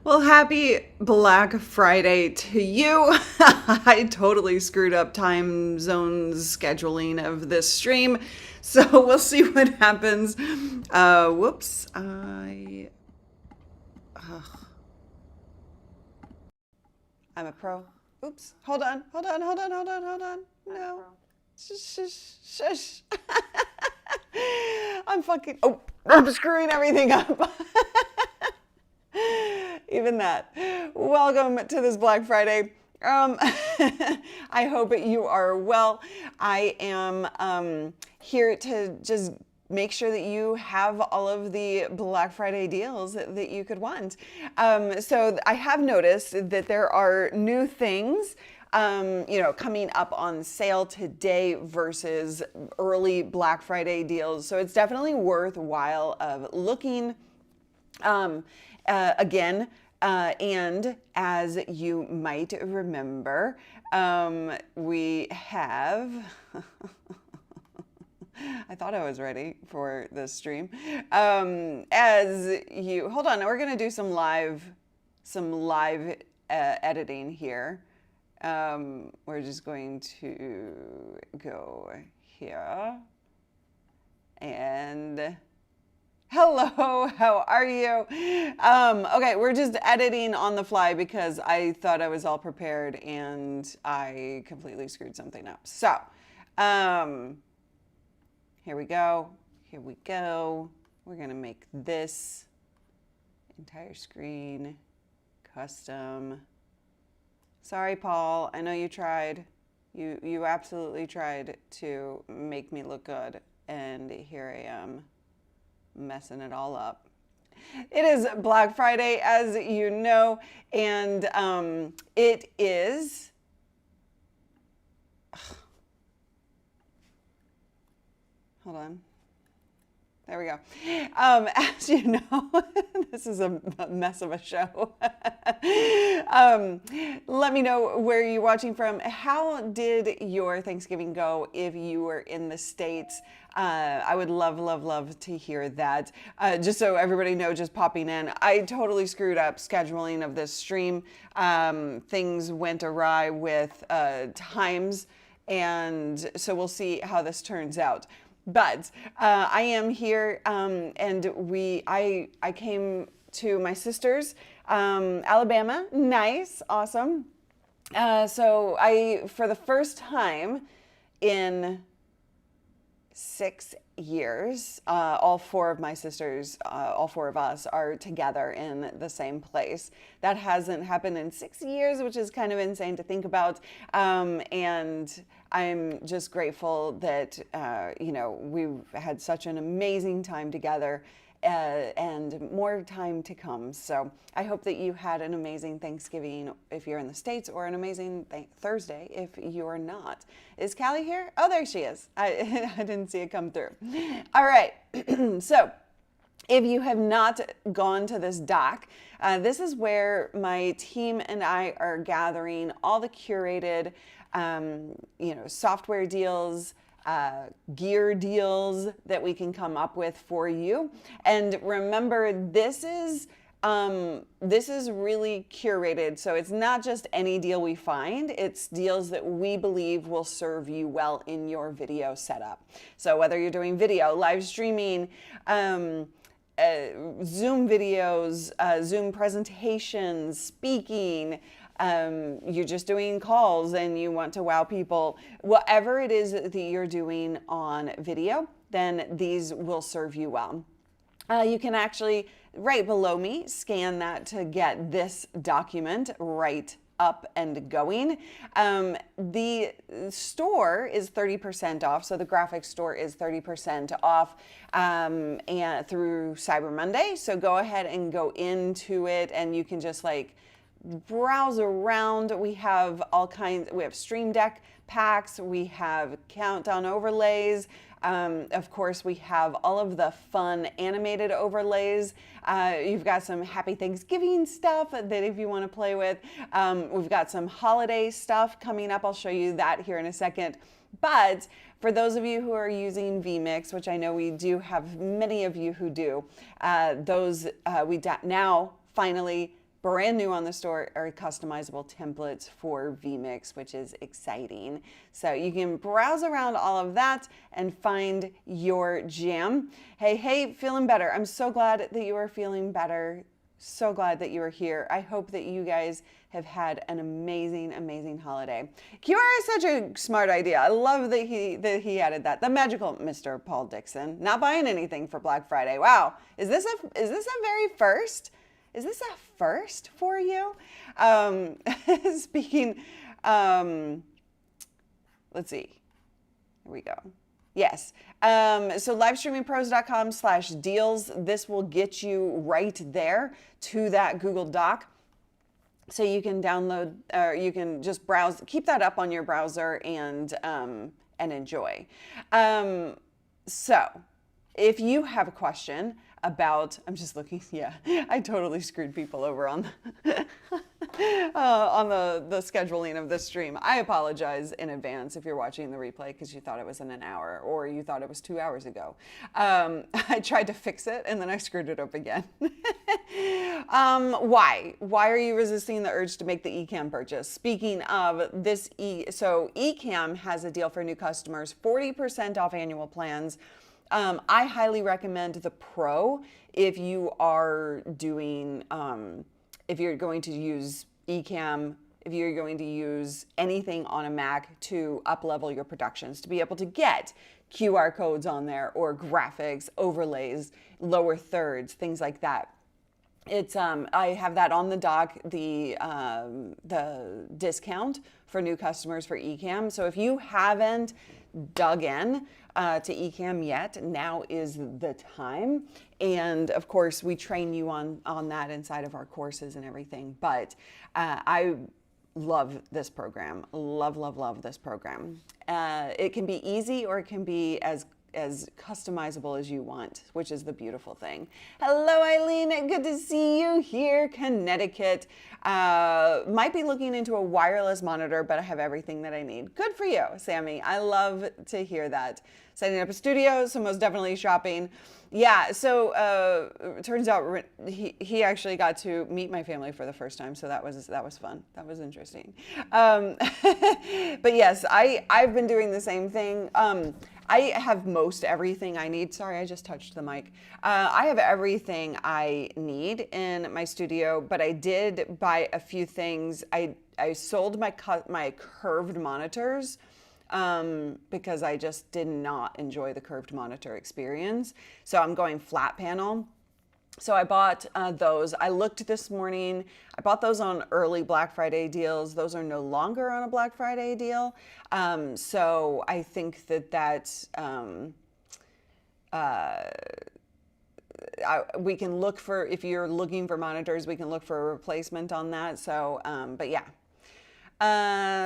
Well, happy Black Friday to you. I totally screwed up time zones scheduling of this stream, so we'll see what happens. Whoops. I'm a pro. Oops. Hold on. No. Shush. Oh, I'm screwing everything up. Even that. Welcome to this Black Friday. I hope you are well. I am here to just make sure that you have all of the Black Friday deals that you could want. So I have noticed that there are new things coming up on sale today versus early Black Friday deals. So it's definitely worthwhile of looking again. And as you might remember, we have, I thought I was ready for this stream. Hold on, we're going to do some live editing here. We're just going to go here and hello, how are you? Okay, we're just editing on the fly because I thought I was all prepared and I completely screwed something up. So, here we go. We're gonna make this entire screen custom. Sorry, Paul, I know you tried. You absolutely tried to make me look good, and here I am, messing it all up. It is Black Friday, as you know, and it is hold on. There we go. As you know, this is a mess of a show. Let me know where you're watching from. How did your Thanksgiving go if you were in the States? I would love to hear that. Just so everybody knows, just popping in, I totally screwed up scheduling of this stream. Things went awry with times, and so we'll see how this turns out. But I am here, and I came to my sister's, Alabama. Nice, awesome. So for the first time in 6 years, all four of my sisters, all four of us are together in the same place. That hasn't happened in 6 years, which is kind of insane to think about. And I'm just grateful that, we've had such an amazing time together. And more time to come. So I hope that you had an amazing Thanksgiving if you're in the States, or an amazing Thursday if you're not. Is Callie here? Oh, there she is. I didn't see it come through. All right. So if you have not gone to this doc, this is where my team and I are gathering all the curated, software deals, gear deals that we can come up with for you. And remember, this is really curated. So it's not just any deal we find, it's deals that we believe will serve you well in your video setup. So whether you're doing video, live streaming, Zoom videos, Zoom presentations, speaking, you're just doing calls and you want to wow people, whatever it is that you're doing on video, then these will serve you well. You can actually, right below me, scan that to get this document right up and going. The store is 30% off, so the graphics store is 30% off and through Cyber Monday. So go ahead and go into it, and you can just browse around. We have all kinds. We have Stream Deck packs. We have countdown overlays. Of course, we have all of the fun animated overlays. You've got some Happy Thanksgiving stuff that if you want to play with. We've got some holiday stuff coming up. I'll show you that here in a second. But for those of you who are using vMix, which I know we do have many of you who do, we now finally brand new on the store are customizable templates for vMix, which is exciting. So you can browse around all of that and find your jam. Hey, feeling better. I'm so glad that you are feeling better. So glad that you are here. I hope that you guys have had an amazing, amazing holiday. QR is such a smart idea. I love that he added that. The magical Mr. Paul Dixon, not buying anything for Black Friday. Wow, is this a very first? Is this a first for you? Speaking, let's see. Here we go. Yes. So livestreamingpros.com/deals. This will get you right there to that Google Doc. So you can download, or you can just browse, keep that up on your browser and enjoy. So if you have a question about, I'm just looking, yeah, I totally screwed people over on the scheduling of this stream. I apologize in advance if you're watching the replay because you thought it was in an hour or you thought it was 2 hours ago. I tried to fix it and then I screwed it up again. Why? Why are you resisting the urge to make the Ecamm purchase? Speaking of this, so Ecamm has a deal for new customers, 40% off annual plans. I highly recommend the Pro if you are doing, if you're going to use Ecamm, if you're going to use anything on a Mac to up-level your productions, to be able to get QR codes on there or graphics, overlays, lower thirds, things like that. It's I have that on the dock, the discount for new customers for Ecamm. So if you haven't dug in to Ecamm yet, now is the time. And of course, we train you on that inside of our courses and everything. But I love this program. Love this program. It can be easy or it can be as customizable as you want, which is the beautiful thing. Hello, Eileen. Good to see you here, Connecticut. Might be looking into a wireless monitor, but I have everything that I need. Good for you, Sammy. I love to hear that. Setting up a studio, so most definitely shopping. Yeah, so it turns out he actually got to meet my family for the first time, so that was fun. That was interesting. But yes, I've been doing the same thing. I have most everything I need. Sorry, I just touched the mic. I have everything I need in my studio, but I did buy a few things. I sold my curved monitors because I just did not enjoy the curved monitor experience. So I'm going flat panel. So I bought those. I looked this morning. I bought those on early Black Friday deals. Those are no longer on a Black Friday deal. So I think that's we can look for, if you're looking for monitors, we can look for a replacement on that. So, but yeah.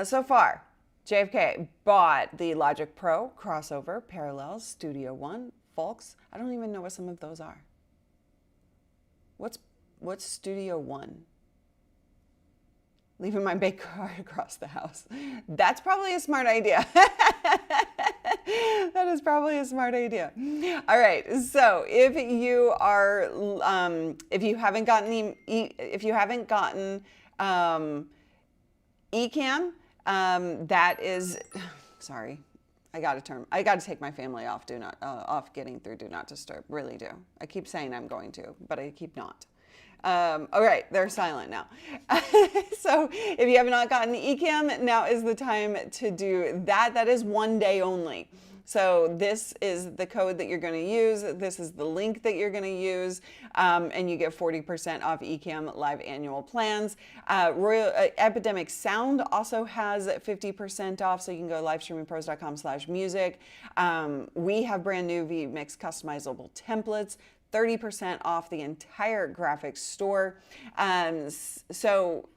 So far, JFK bought the Logic Pro, Crossover, Parallels, Studio One, Folks. I don't even know what some of those are. What's Studio One? Leaving my baked card across the house. That's probably a smart idea. That is probably a smart idea. All right. So if you are, if you haven't gotten Ecamm, that is, sorry. I got to take my family off off getting through Do Not Disturb. Really do. I keep saying I'm going to, but I keep not. All right, they're silent now. So if you have not gotten Ecamm, now is the time to do that. That is 1 day only. So this is the code that you're going to use. This is the link that you're going to use, and you get 40% off Ecamm live annual plans. Epidemic Sound also has 50% off, so you can go livestreamingpros.com/music. We have brand new vMix customizable templates. 30% off the entire graphics store. So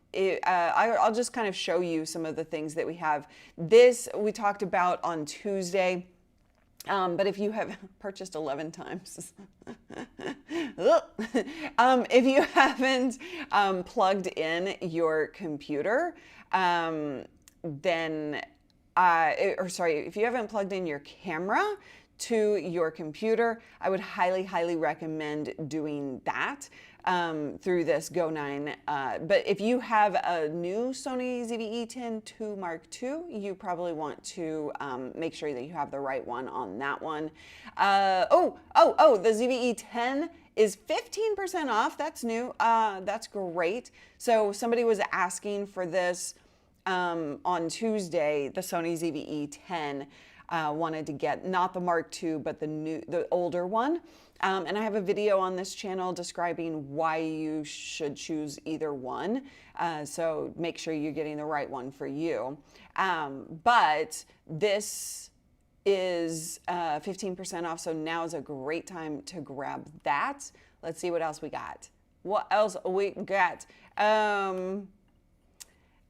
I'll just kind of show you some of the things that we have. This we talked about on Tuesday. But if you have purchased 11 times, if you haven't plugged in your computer, if you haven't plugged in your camera to your computer, I would highly recommend doing that. through this Go 9. But if you have a new Sony ZV-E10 II Mark II, you probably want to make sure that you have the right one on that one. The ZV-E10 is 15% off. That's new. That's great. So somebody was asking for this on Tuesday, the Sony ZV-E10. Wanted to get not the Mark II, but the older one. And I have a video on this channel describing why you should choose either one. So make sure you're getting the right one for you. But this is 15% off. So now is a great time to grab that. Let's see what else we got. What else we got?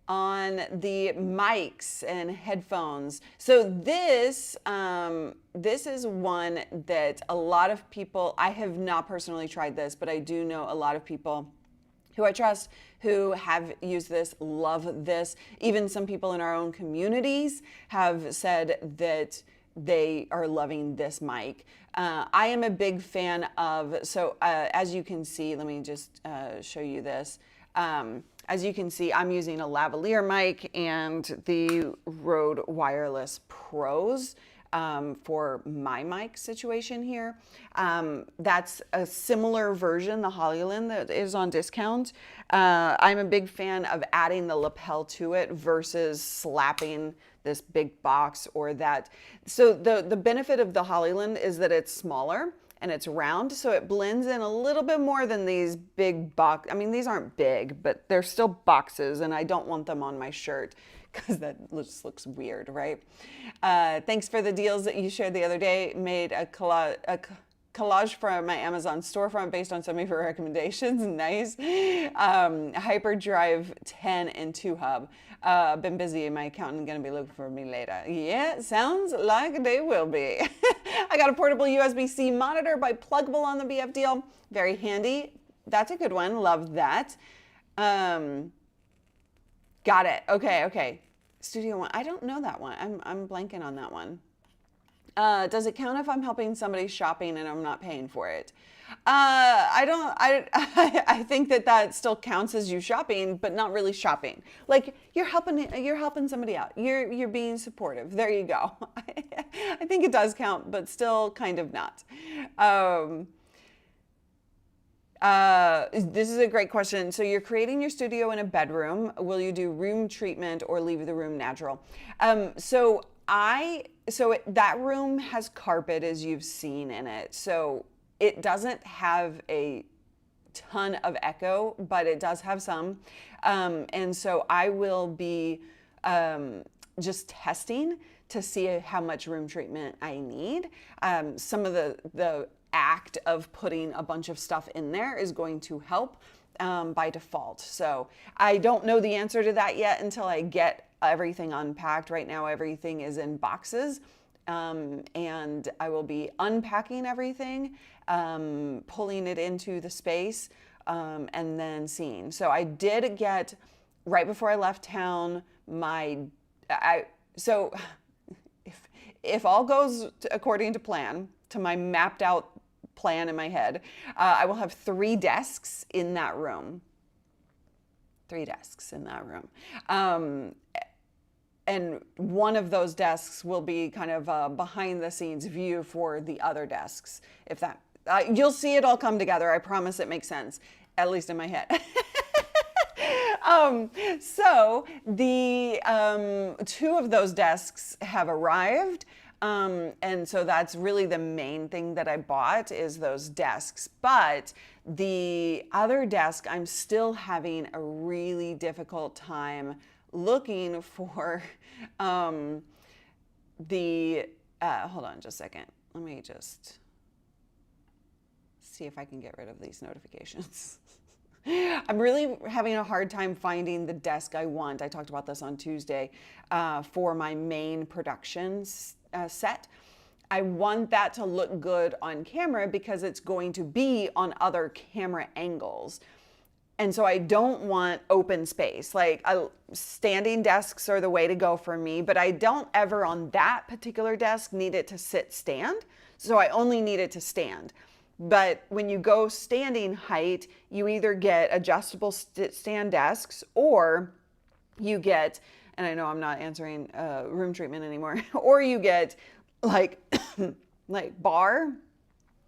On the mics and headphones. So this is one that a lot of people, I have not personally tried this, but I do know a lot of people who I trust who have used this, love this. Even some people in our own communities have said that they are loving this mic. I am a big fan of, as you can see, let me just show you this. As you can see, I'm using a lavalier mic and the Rode Wireless Pros for my mic situation here. That's a similar version, the Hollyland, that is on discount. I'm a big fan of adding the lapel to it versus slapping this big box or that. So the benefit of the Hollyland is that it's smaller and it's round, so it blends in a little bit more than these big box. I mean, these aren't big, but they're still boxes, and I don't want them on my shirt because that just looks weird, right? Thanks for the deals that you shared the other day. Made a collage from my Amazon storefront based on some of your recommendations. Nice. Hyperdrive 10 and 2 hub. Been busy. My accountant gonna be looking for me later. Yeah, sounds like they will be. I got a portable USB-C monitor by Pluggable on the BF deal. Very handy. That's a good one. Love that. Got it. Okay. Studio One. I don't know that one. I'm blanking on that one. Does it count if I'm helping somebody shopping and I'm not paying for it? I think that still counts as you shopping, but not really shopping. Like you're helping somebody out. You're being supportive. There you go. I think it does count, but still kind of not. This is a great question. So you're creating your studio in a bedroom. Will you do room treatment or leave the room natural? That room has carpet, as you've seen in it. So it doesn't have a ton of echo, but it does have some. And so I will be just testing to see how much room treatment I need. Some of the act of putting a bunch of stuff in there is going to help by default. So I don't know the answer to that yet until I get everything unpacked. Right now, everything is in boxes. And I will be unpacking everything, pulling it into the space, and then seeing. So I did get, right before I left town, if all goes according to plan, to my mapped out plan in my head, I will have 3 desks in that room. 3 desks in that room. And one of those desks will be kind of a behind the scenes view for the other desks. If that, you'll see it all come together. I promise it makes sense, at least in my head. So the 2 of those desks have arrived. And so that's really the main thing that I bought is those desks. But the other desk, I'm still having a really difficult time looking for hold on just a second. Let me just see if I can get rid of these notifications. I'm really having a hard time finding the desk I want. I talked about this on Tuesday for my main production set. I want that to look good on camera because it's going to be on other camera angles. And so I don't want open space. Like standing desks are the way to go for me, but I don't ever on that particular desk need it to stand. So I only need it to stand. But when you go standing height, you either get adjustable stand desks, or you get, and I know I'm not answering room treatment anymore, or you get like like bar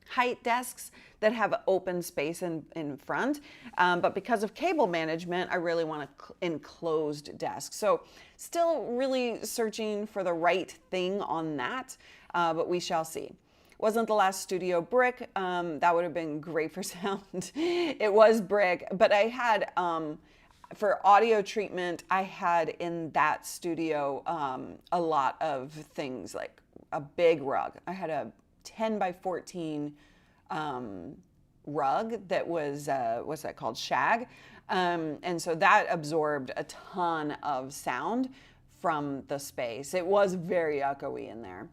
height desks that have open space in front. But because of cable management, I really want an enclosed desk. So still really searching for the right thing on that, but we shall see. Wasn't the last studio brick. That would have been great for sound. It was brick, but I had, for audio treatment, I had in that studio a lot of things, like a big rug. I had a 10 by 14 rug that was, what's that called? Shag. And so that absorbed a ton of sound from the space. It was very echoey in there.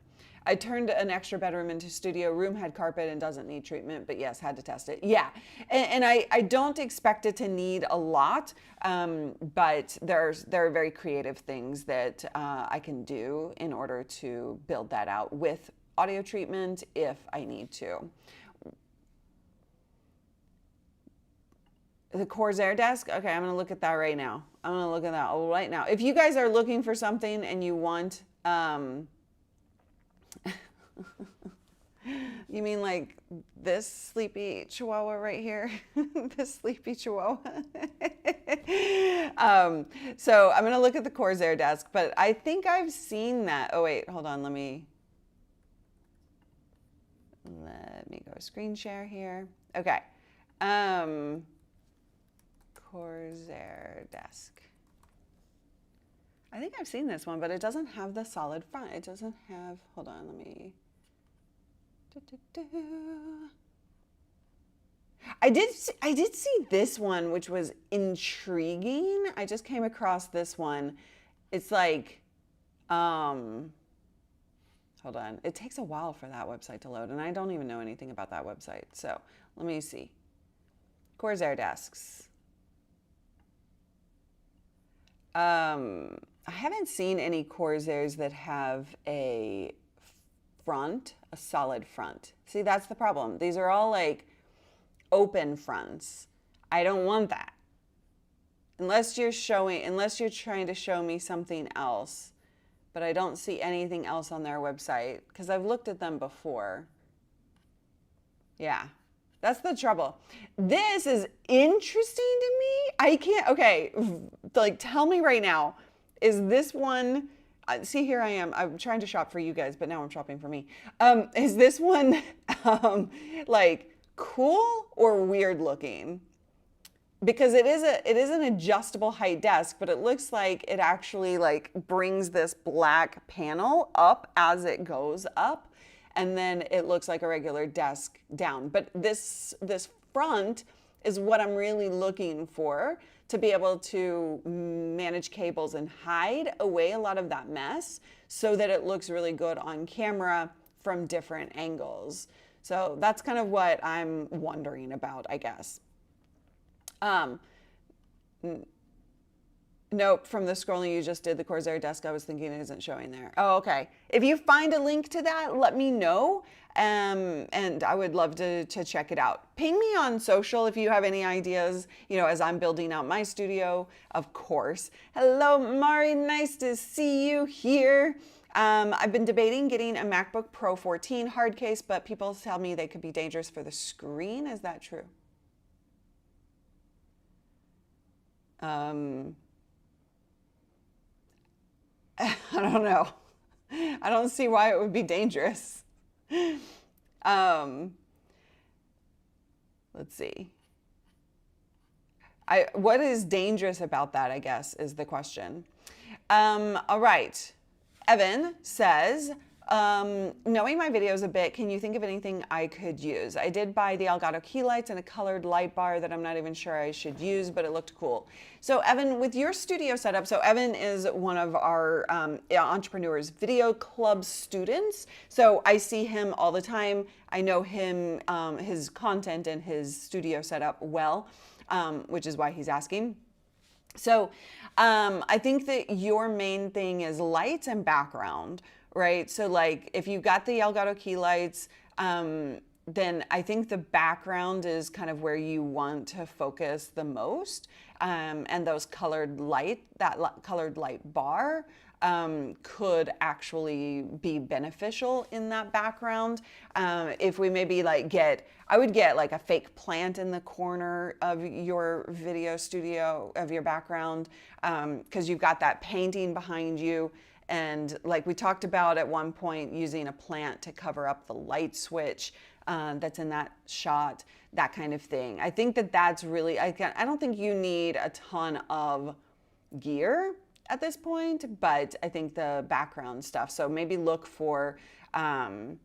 I turned an extra bedroom into studio. Room had carpet and doesn't need treatment, but yes, had to test it. Yeah, and I don't expect it to need a lot, but there are very creative things that I can do in order to build that out with audio treatment if I need to. The Corsair desk? Okay, I'm gonna look at that right now. I'm gonna look at that right now. If you guys are looking for something and you want, you mean like this sleepy chihuahua right here? This sleepy chihuahua? So I'm gonna look at the Corsair desk, but I think I've seen that. Oh wait, hold on, let me go screen share here. Okay. Corsair desk. I think I've seen this one, but it doesn't have the solid front. It doesn't have, hold on, let me. I did see this one, which was intriguing. I just came across this one. It's like, hold on. It takes a while for that website to load, and I don't even know anything about that website. So let me see. Corsair desks. I haven't seen any Corsairs that have a front, a solid front. See, that's the problem. These are all like open fronts. I don't want that. Unless you're trying to show me something else, but I don't see anything else on their website because I've looked at them before. Yeah. That's the trouble. This is interesting to me. I can't, okay, like tell me right now, is this one, see here I am, I'm trying to shop for you guys, but now I'm shopping for me. Is this one like cool or weird looking? Because it is an adjustable height desk, but it looks like it actually like brings this black panel up as it goes up. And then it looks like a regular desk down. But this front is what I'm really looking for, to be able to manage cables and hide away a lot of that mess so that it looks really good on camera from different angles. So that's kind of what I'm wondering about, I guess. Nope, from the scrolling you just did, the Corsair desk I was thinking it isn't showing there. Oh, okay. If you find a link to that, let me know, and I would love to check it out. Ping me on social if you have any ideas, you know, as I'm building out my studio, of course. Hello, Mari, nice to see you here. I've been debating getting a MacBook Pro 14 hard case, but people tell me they could be dangerous for the screen. Is that true? I don't know. I don't see why it would be dangerous. Let's see. What is dangerous about that, I guess, is the question. All right. Evan says, knowing my videos a bit, can you think of anything I could use? I did buy the Elgato key lights and a colored light bar that I'm not even sure I should use, but it looked cool. So Evan, with your studio setup, so Evan is one of our Entrepreneurs Video Club students. So I see him all the time. I know him, his content and his studio setup well, which is why he's asking. So I think that your main thing is lights and background, right? So like if you got the Elgato key lights, then I think the background is kind of where you want to focus the most. And those colored light, colored light bar could actually be beneficial in that background. If we maybe like I would get like a fake plant in the corner of your video studio, of your background, because you've got that painting behind you. And like we talked about at one point, using a plant to cover up the light switch that's in that shot, that kind of thing. I think that that's really, I don't think you need a ton of gear at this point, but I think the background stuff. So maybe look for, glad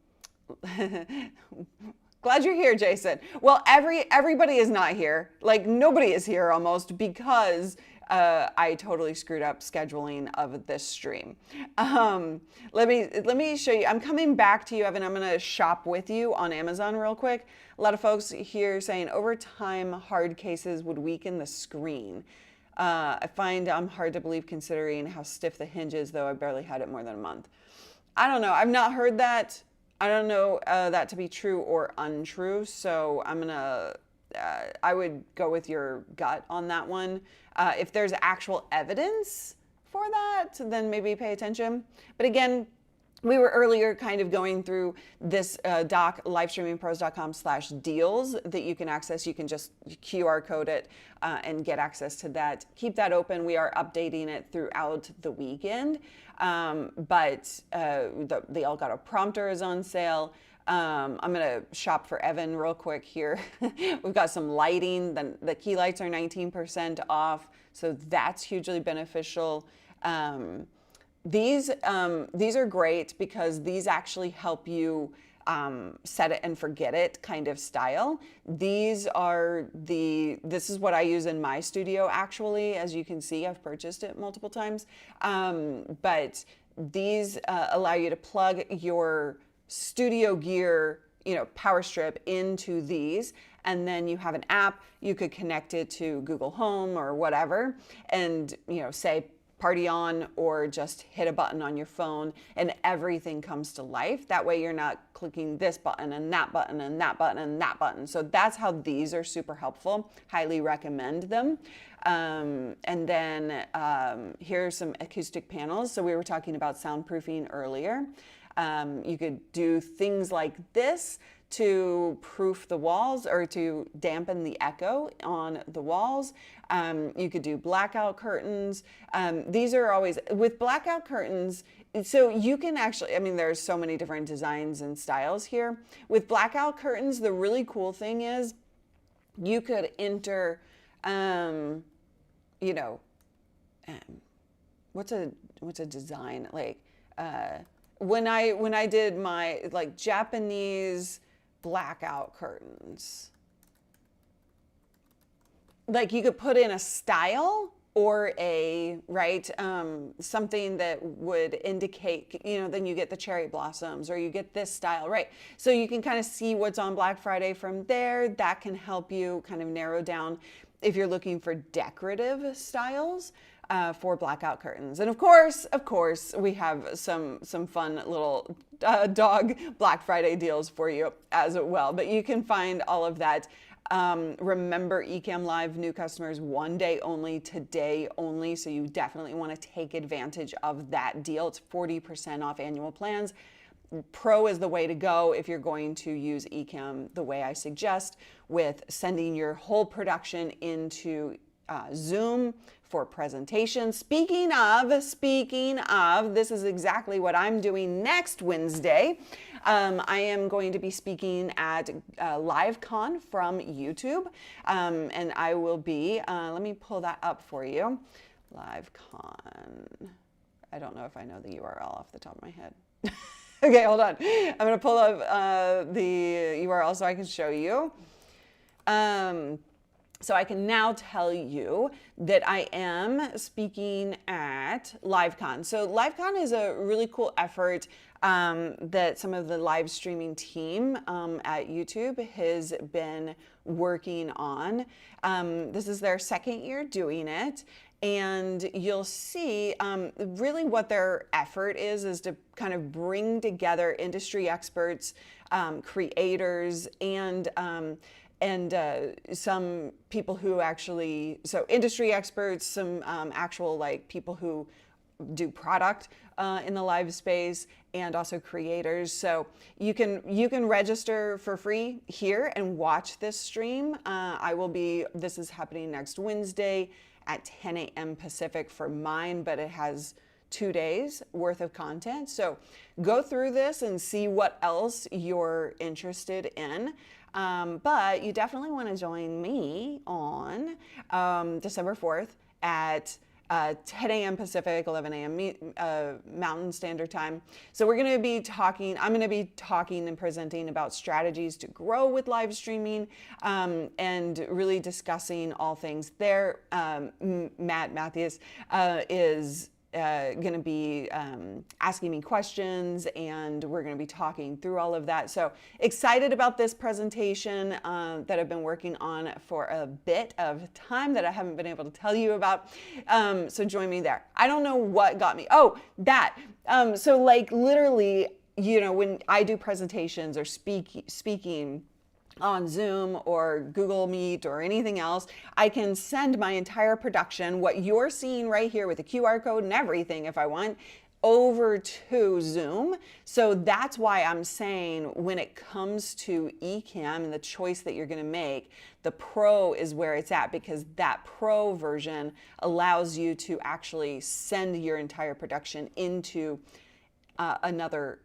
you're here, Jason. Well, everybody is not here. Like nobody is here almost, because I totally screwed up scheduling of this stream. Let me show you. I'm coming back to you, Evan. I'm going to shop with you on Amazon real quick. A lot of folks here saying over time hard cases would weaken the screen. I find I'm hard to believe considering how stiff the hinge is, though I barely had it more than a month. I don't know. I've not heard that. I don't know that to be true or untrue. So I'm going to, I would go with your gut on that one. If there's actual evidence for that, then maybe pay attention. But again, we were earlier kind of going through this doc, livestreamingpros.com/deals that you can access. You can just QR code it and get access to that. Keep that open. We are updating it throughout the weekend. But the Elgato prompter is on sale. I'm going to shop for Evan real quick here. We've got some lighting. The key lights are 19% off, so that's hugely beneficial. These are great because these actually help you set it and forget it kind of style. This is what I use in my studio actually. As you can see, I've purchased it multiple times. But these allow you to plug your studio gear, power strip into these, and then you have an app. You could connect it to Google Home or whatever, and say party on, or just hit a button on your phone and everything comes to life. That way you're not clicking this button and that button and that button and that button. So that's how these are super helpful. Highly recommend them. And then here's some acoustic panels. So we were talking about soundproofing earlier. You could do things like this to proof the walls or to dampen the echo on the walls. You could do blackout curtains. These are always, with blackout curtains, so you can actually, there's so many different designs and styles here. With blackout curtains, the really cool thing is you could enter, what's a design, like, when I did my Japanese blackout curtains, like you could put in a style or something that would indicate, then you get the cherry blossoms or you get this style, right? So you can kind of see what's on Black Friday from there. That can help you kind of narrow down if you're looking for decorative styles. For blackout curtains. And of course, we have some fun little dog Black Friday deals for you as well. But you can find all of that. Remember, Ecamm Live new customers 1 day only, today only. So you definitely want to take advantage of that deal. It's 40% off annual plans. Pro is the way to go if you're going to use Ecamm the way I suggest, with sending your whole production into Zoom for presentation. Speaking of, this is exactly what I'm doing next Wednesday. I am going to be speaking at LiveCon from YouTube, and I will be, let me pull that up for you. LiveCon. I don't know if I know the URL off the top of my head. Okay, hold on. I'm going to pull up the URL so I can show you. So I can now tell you that I am speaking at LiveCon. So LiveCon is a really cool effort that some of the live streaming team at YouTube has been working on. This is their second year doing it. and you'll see really what their effort is to kind of bring together industry experts, creators, and some people who actually, so industry experts, some actual like people who do product in the live space, and also creators. So you can register for free here and watch this stream. This is happening next Wednesday at 10 a.m. Pacific for mine, but it has 2 days worth of content. So go through this and see what else you're interested in. But you definitely want to join me on December 4th at 10 a.m. Pacific, 11 a.m. Mountain Standard Time. So I'm going to be talking and presenting about strategies to grow with live streaming, and really discussing all things there. Matthews is going to be asking me questions, and we're going to be talking through all of that. So excited about this presentation that I've been working on for a bit of time that I haven't been able to tell you about. So join me there. I don't know what got me. Oh, that. So like literally, you know, when I do presentations or speaking on Zoom or Google Meet or anything else, I can send my entire production, what you're seeing right here with the QR code and everything if I want, over to Zoom. So that's why I'm saying when it comes to Ecamm and the choice that you're going to make, the Pro is where it's at, because that Pro version allows you to actually send your entire production into another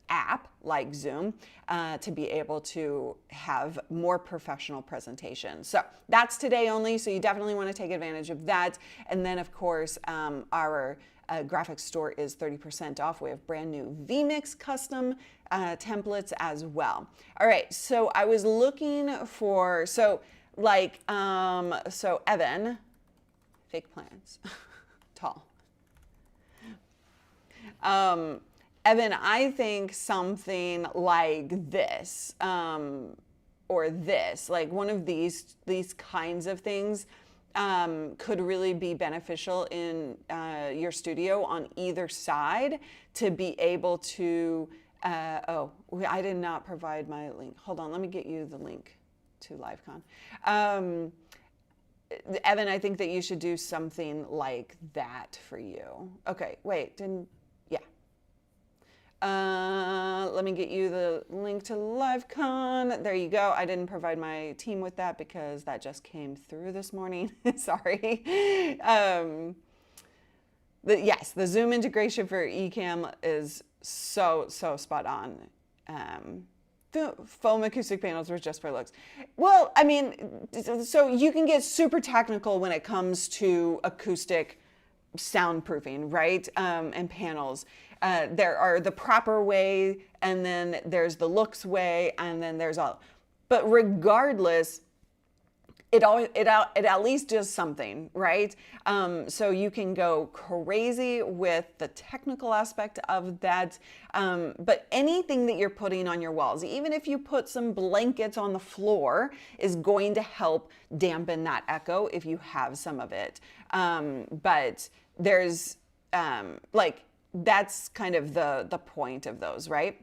app like Zoom to be able to have more professional presentations. So that's today only, so you definitely want to take advantage of that. And then of course our graphics store is 30% off. We have brand new vMix custom templates as well. All right, so I was looking for, so Evan, fake plants, tall. Evan, I think something like this, or this, like one of these kinds of things could really be beneficial in your studio on either side to be able to, oh, I did not provide my link. Hold on, let me get you the link to LiveCon. Evan, I think that you should do something like that for you. Okay, wait, let me get you the link to LiveCon. There you go. I didn't provide my team with that because that just came through this morning. Sorry. Yes, the Zoom integration for Ecamm is so spot on. The foam acoustic panels were just for looks. Well, I mean, so you can get super technical when it comes to acoustic soundproofing, right? And panels. There are the proper way, and then there's the looks way, and then there's all. But regardless, it at least does something, right? So you can go crazy with the technical aspect of that, but anything that you're putting on your walls, even if you put some blankets on the floor, is going to help dampen that echo if you have some of it. But there's that's kind of the point of those, right?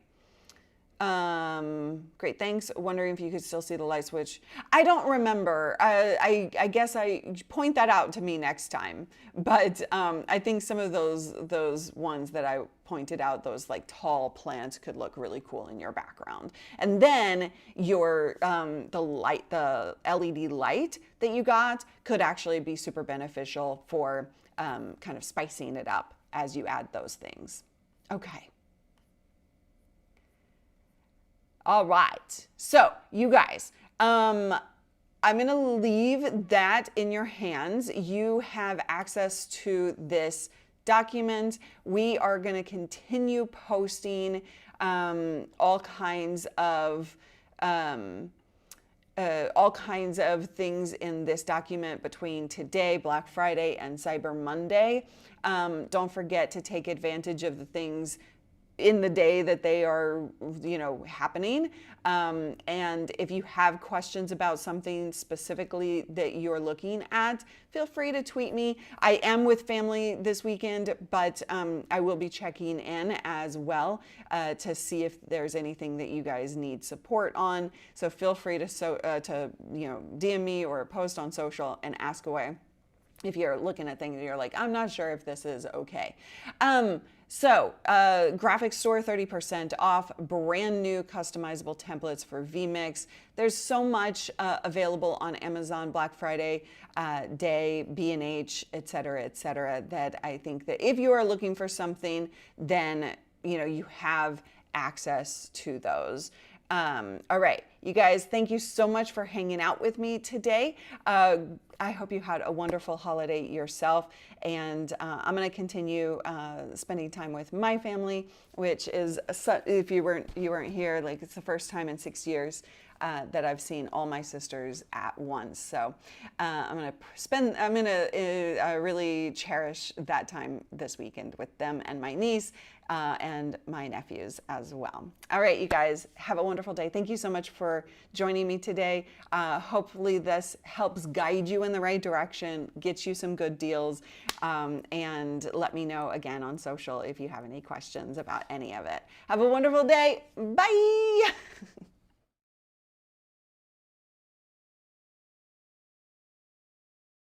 Great, thanks. Wondering if you could still see the light switch. I don't remember. I guess I point that out to me next time. But I think some of those ones that I pointed out, those like tall plants, could look really cool in your background. And then your the LED light that you got could actually be super beneficial for kind of spicing it up as you add those things. Okay. All right. So you guys, I'm going to leave that in your hands. You have access to this document. We are going to continue posting all kinds of things in this document between today, Black Friday, and Cyber Monday. Don't forget to take advantage of the things in the day that they are, happening. And if you have questions about something specifically that you're looking at, feel free to tweet me. I am with family this weekend, but I will be checking in as well to see if there's anything that you guys need support on. So feel free to DM me or post on social and ask away if you're looking at things and you're like, I'm not sure if this is okay. Graphic store 30% off, brand new customizable templates for vMix. There's so much available on Amazon Black Friday day, B&H, et cetera, that I think that if you are looking for something, then you have access to those. All right, you guys, thank you so much for hanging out with me today. I hope you had a wonderful holiday yourself, and I'm going to continue spending time with my family, which is, if you weren't here, like it's the first time in 6 years that I've seen all my sisters at once. So I'm going to really cherish that time this weekend with them and my niece and my nephews as well. All right, you guys, have a wonderful day. Thank you so much for joining me today. Hopefully this helps guide you in the right direction, get you some good deals, and let me know again on social if you have any questions about any of it. Have a wonderful day. Bye.